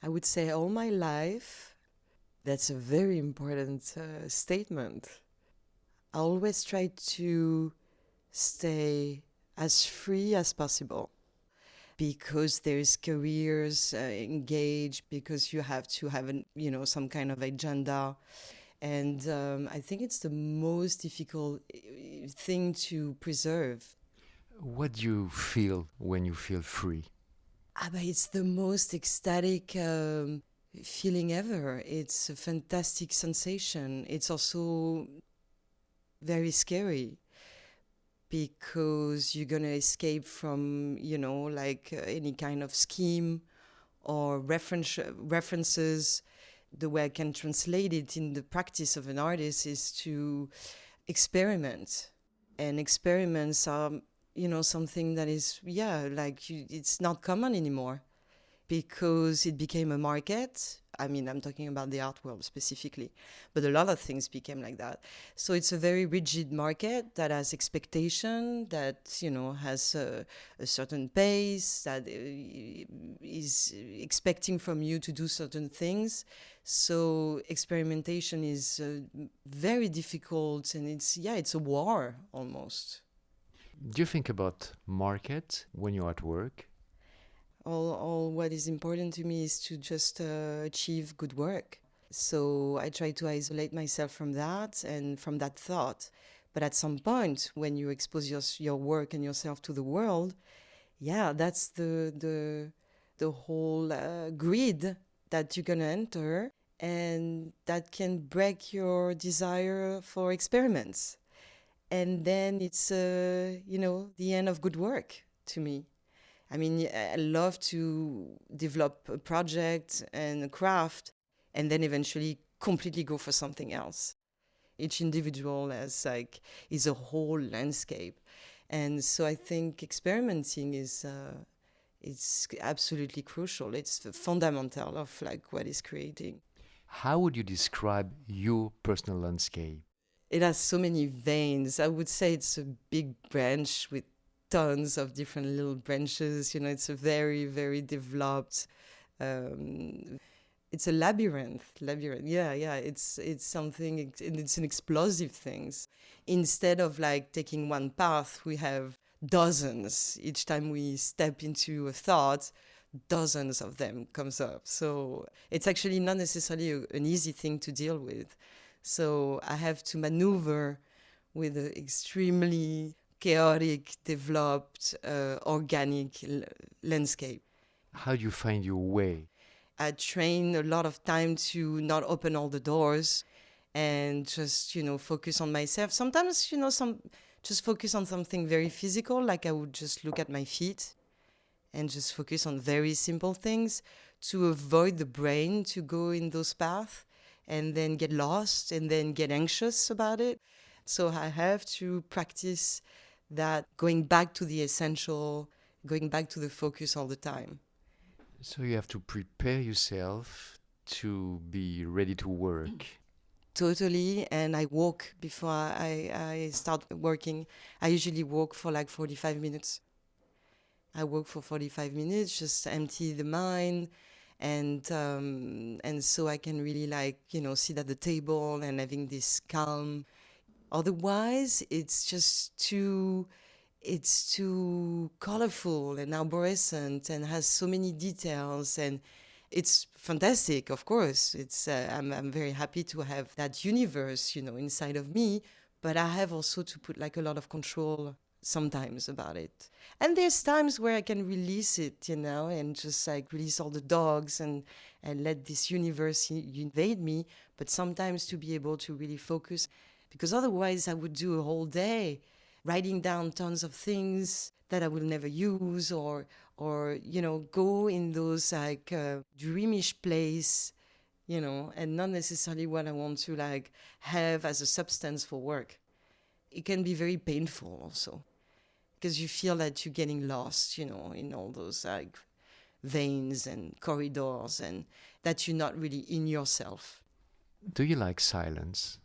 I would say all my life. That's a very important statement. I always try to stay as free as possible because there's careers engaged, because you have to have some kind of agenda. And I think it's the most difficult thing to preserve. What do you feel when you feel free? But it's the most ecstatic feeling ever. It's a fantastic sensation. It's also very scary because you're gonna escape from, like any kind of scheme or references. The way I can translate it in the practice of an artist is to experiment, and experiments are, something that is, like it's not common anymore because it became a market. I mean, I'm talking about the art world specifically, but a lot of things became like that. So it's a very rigid market that has expectation, that, has a certain pace, that is expecting from you to do certain things. So experimentation is very difficult, and it's a war almost. Do you think about market when you're at work? All what is important to me is to just achieve good work. So I try to isolate myself from that and from that thought. But at some point, when you expose your work and yourself to the world, that's the whole grid that you're gonna enter, and that can break your desire for experiments. And then it's the end of good work to me. I mean, I love to develop a project and a craft and then eventually completely go for something else. Each individual is a whole landscape. And so I think experimenting is it's absolutely crucial. It's the fundamental of like what is creating. How would you describe your personal landscape? It has so many veins. I would say it's a big branch with tons of different little branches. It's a very, very developed. Um, it's a labyrinth. Yeah. It's something. It's an explosive things. Instead of like taking one path, we have dozens. Each time we step into a thought, dozens of them comes up. So it's actually not necessarily an easy thing to deal with. So I have to maneuver with an extremely chaotic, developed, organic landscape. How do you find your way? I train a lot of time to not open all the doors and just, focus on myself. Sometimes, just focus on something very physical, like I would just look at my feet and just focus on very simple things to avoid the brain to go in those paths and then get lost and then get anxious about it. So I have to practice that, going back to the essential, going back to the focus all the time. So you have to prepare yourself to be ready to work. Totally. And I walk before I start working. I usually walk for like 45 minutes. I walk for 45 minutes, just empty the mind. And so I can really sit at the table and having this calm. Otherwise, it's too colorful and arborescent and has so many details, and it's fantastic. Of course, I'm very happy to have that universe, inside of me, but I have also to put like a lot of control sometimes about it. And there's times where I can release it, and just like release all the dogs and let this universe invade me. But sometimes to be able to really focus, because otherwise I would do a whole day writing down tons of things that I will never use, or go in those like dreamish place, and not necessarily what I want to like have as a substance for work. It can be very painful also because you feel that you're getting lost, in all those like veins and corridors, and that you're not really in yourself. Do you like silence?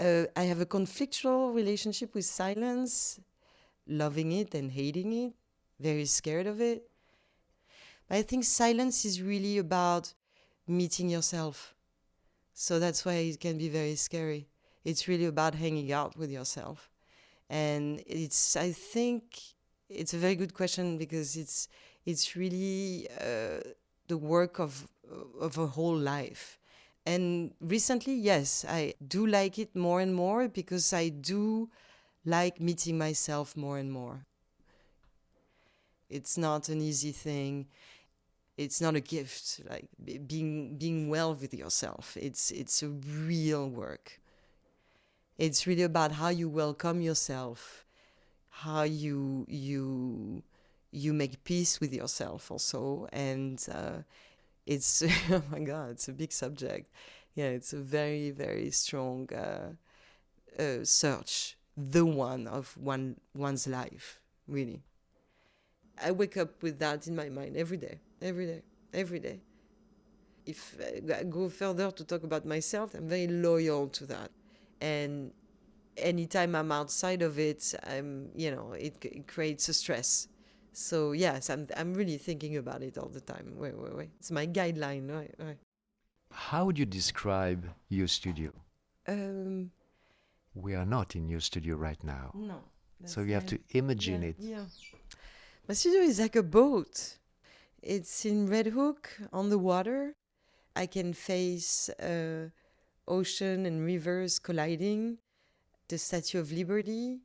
I have a conflictual relationship with silence, loving it and hating it, very scared of it. I think silence is really about meeting yourself. So that's why it can be very scary. It's really about hanging out with yourself. And I think it's a very good question because it's really the work of a whole life. And recently, yes, I do like it more and more because I do like meeting myself more and more. It's not an easy thing. It's not a gift. Like being well with yourself. It's a real work. It's really about how you welcome yourself, how you make peace with yourself also, and it's oh my God, it's a big subject. Yeah, it's a very very strong search, the one of one's life, really. I wake up with that in my mind every day, every day, every day. If I go further to talk about myself, I'm very loyal to that, and anytime I'm outside of it, it creates a stress. So yes, I'm really thinking about it all the time. Wait. It's my guideline. Right. How would you describe your studio? Um, We are not in your studio right now. no. So you have to imagine it. Yeah. My studio is like a boat. It's in Red Hook on the water. I can face ocean and rivers colliding. The Statue of Liberty.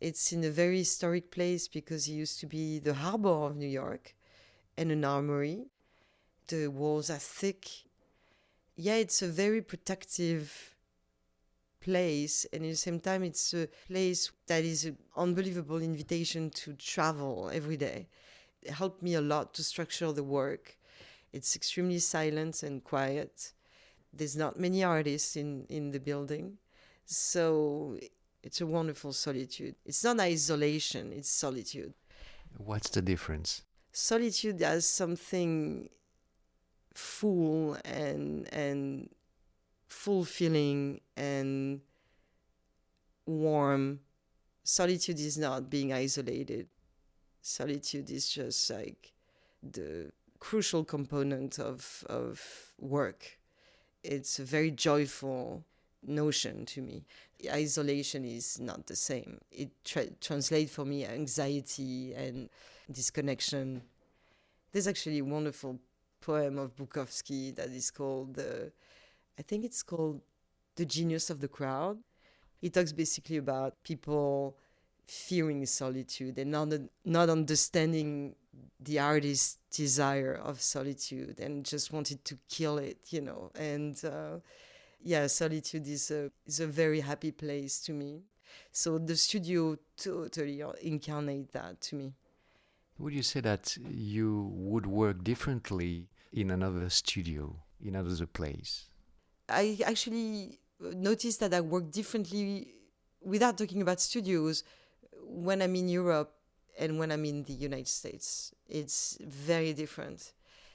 It's in a very historic place because it used to be the harbor of New York and an armory. The walls are thick. Yeah, it's a very protective place, and at the same time, it's a place that is an unbelievable invitation to travel every day. It helped me a lot to structure the work. It's extremely silent and quiet. There's not many artists in the building. So it's a wonderful solitude. It's not isolation, it's solitude. What's the difference? Solitude has something full and fulfilling and warm. Solitude is not being isolated. Solitude is just like the crucial component of work. It's a very joyful notion to me. Isolation is not the same. It translates for me anxiety and disconnection. There's actually a wonderful poem of Bukowski that is called, I think it's called The Genius of the Crowd. It talks basically about people fearing solitude and not understanding the artist's desire of solitude and just wanted to kill it. And solitude is a very happy place to me. So the studio totally incarnate that to me. Would you say that you would work differently in another studio, in another place? I actually noticed that I work differently, without talking about studios, when I'm in Europe and when I'm in the United States. It's very different.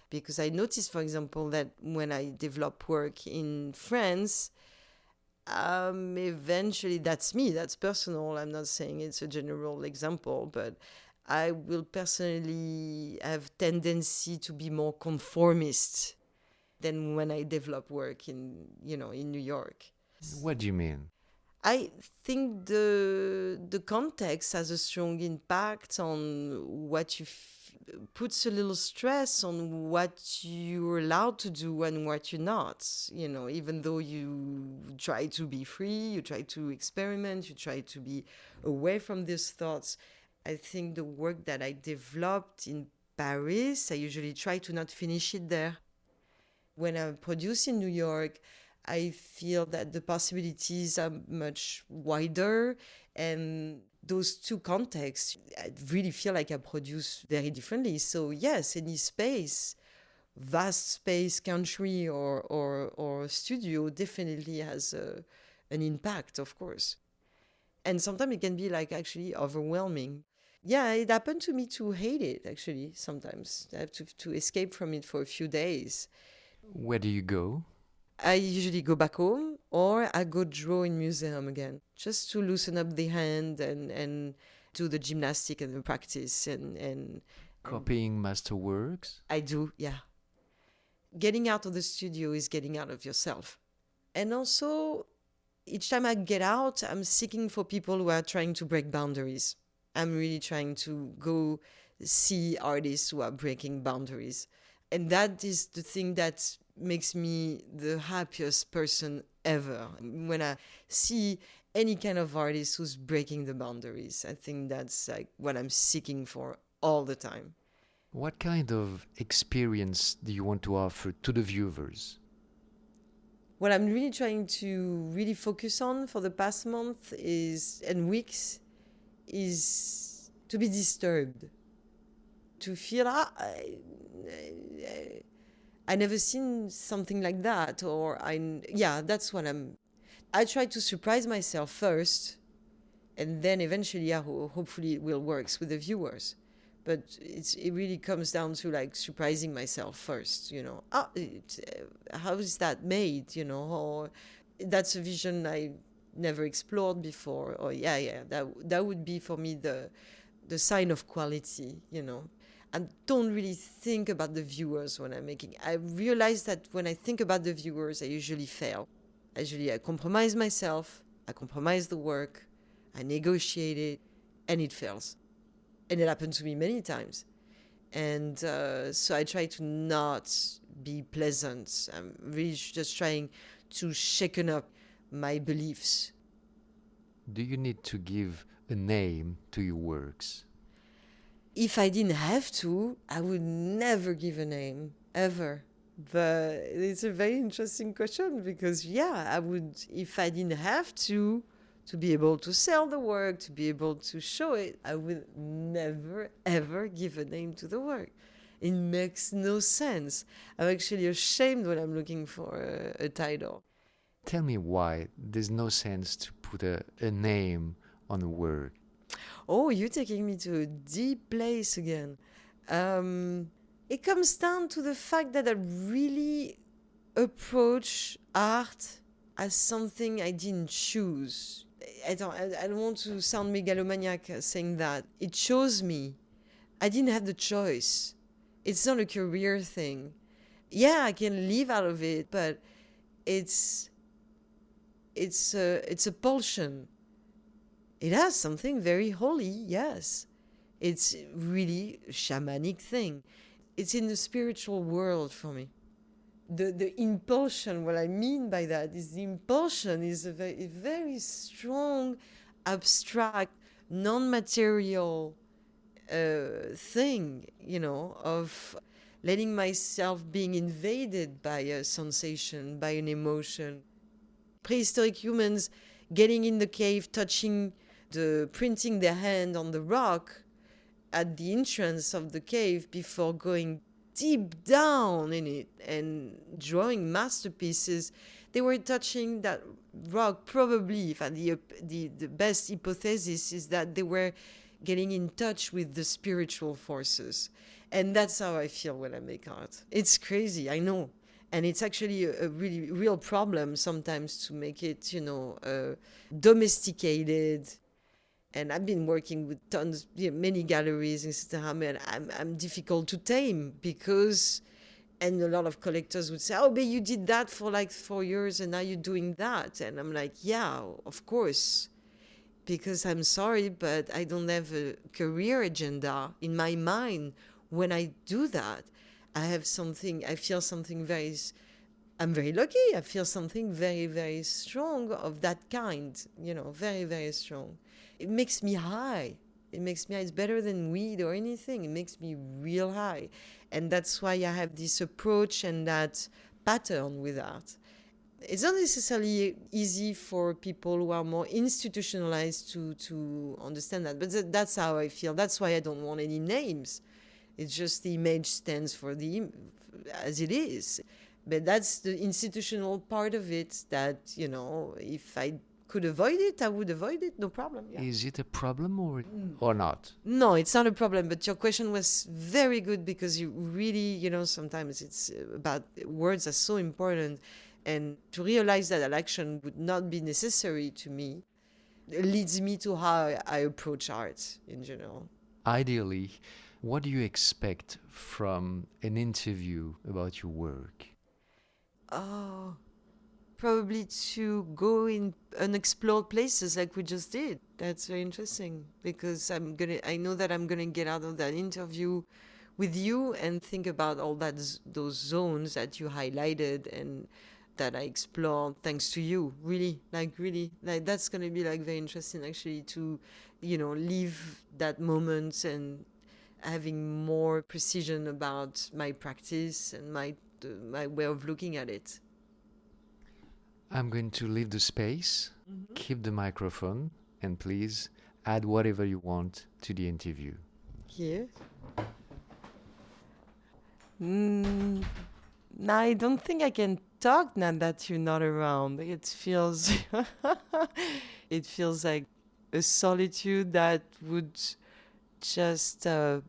Because I noticed, for example, that when I develop work in France, eventually, that's me, that's personal. I'm not saying it's a general example, but I will personally have tendency to be more conformist than when I develop work in New York. What do you mean? I think the context has a strong impact on what you puts a little stress on what you're allowed to do and what you're not. Even though you try to be free, you try to experiment, you try to be away from these thoughts. I think the work that I developed in Paris, I usually try to not finish it there. When I produce in New York, I feel that the possibilities are much wider, and those two contexts, I really feel like I produce very differently. So yes, any space, vast space, country or studio definitely has an impact, of course. And sometimes it can be like actually overwhelming. Yeah, it happened to me to hate it actually sometimes. I have to escape from it for a few days. Where do you go? I usually go back home or I go draw in museum again, just to loosen up the hand and do the gymnastic and the practice and And Copying masterworks? I do, yeah. Getting out of the studio is getting out of yourself. And also, each time I get out, I'm seeking for people who are trying to break boundaries. I'm really trying to go see artists who are breaking boundaries. And that is the thing that makes me the happiest person ever. When I see any kind of artist who's breaking the boundaries, I think that's like what I'm seeking for all the time. What kind of experience do you want to offer to the viewers? What I'm really trying to really focus on for the past month is and weeks is to be disturbed, to feel I never seen something like that, or that's what I try to surprise myself first, and then eventually hopefully it will works with the viewers. But it really comes down to like surprising myself first, how is that made, or that's a vision I never explored before, or that would be for me the sign of quality, I don't really think about the viewers when I'm making. I realize that when I think about the viewers, I usually fail. I compromise myself, I compromise the work, I negotiate it, and it fails. And it happened to me many times. And so I try to not be pleasant. I'm really just trying to shaken up my beliefs. Do you need to give a name to your works? If I didn't have to, I would never give a name, ever. But it's a very interesting question because, I would, if I didn't have to be able to sell the work, to be able to show it, I would never, ever give a name to the work. It makes no sense. I'm actually ashamed when I'm looking for a title. Tell me why there's no sense to put a name on a work. Oh, you're taking me to a deep place again. It comes down to the fact that I really approach art as something I didn't choose. I don't want to sound megalomaniac saying that. It chose me. I didn't have the choice. It's not a career thing. Yeah, I can live out of it, but it's a pulsion. It has something very holy, yes. It's really a shamanic thing. It's in the spiritual world for me. The impulsion, what I mean by that is the impulsion is a very strong, abstract, non-material thing, of letting myself being invaded by a sensation, by an emotion. Prehistoric humans getting in the cave, printing their hand on the rock at the entrance of the cave before going deep down in it and drawing masterpieces. They were touching that rock, probably. The best hypothesis is that they were getting in touch with the spiritual forces. And that's how I feel when I make art. It's crazy, I know. And it's actually a really real problem sometimes to make it, domesticated. And I've been working with many galleries, etc. And I'm difficult to tame because, and a lot of collectors would say, "Oh, but you did that for like 4 years, and now you're doing that." And I'm like, "Yeah, of course, because I'm sorry, but I don't have a career agenda in my mind when I do that. I feel something I'm very lucky. I feel something very, very strong of that kind, very, very strong. It makes me high. It's better than weed or anything. It makes me real high. And that's why I have this approach and that pattern with art. It's not necessarily easy for people who are more institutionalized to understand that, but that's how I feel. That's why I don't want any names. It's just the image stands for as it is. But that's the institutional part of it that, if I could avoid it, I would avoid it, no problem. Yeah. Is it a problem or not? No, it's not a problem. But your question was very good because you really, sometimes it's about words are so important. And to realize that action would not be necessary to me leads me to how I approach art in general. Ideally, What do you expect from an interview about your work? Oh, probably to go in unexplored places like we just did. That's very interesting because I know that I'm gonna get out of that interview with you and think about all those zones that you highlighted and that I explored thanks to you. Really, like that's gonna be like very interesting actually to, leave that moment and having more precision about my practice and my way of looking at it. I'm going to leave the space, keep the microphone, and please add whatever you want to the interview. Here. Mm, no, I don't think I can talk now that you're not around. It feels, it feels like a solitude that would just uh,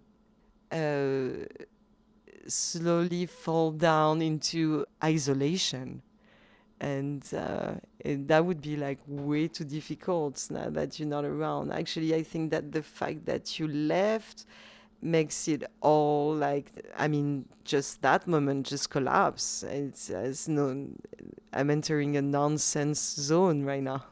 slowly fall down into isolation. And that would be like way too difficult now that you're not around. Actually, I think that the fact that you left makes it all like, I mean, just that moment just collapse. It's no, I'm entering a nonsense zone right now.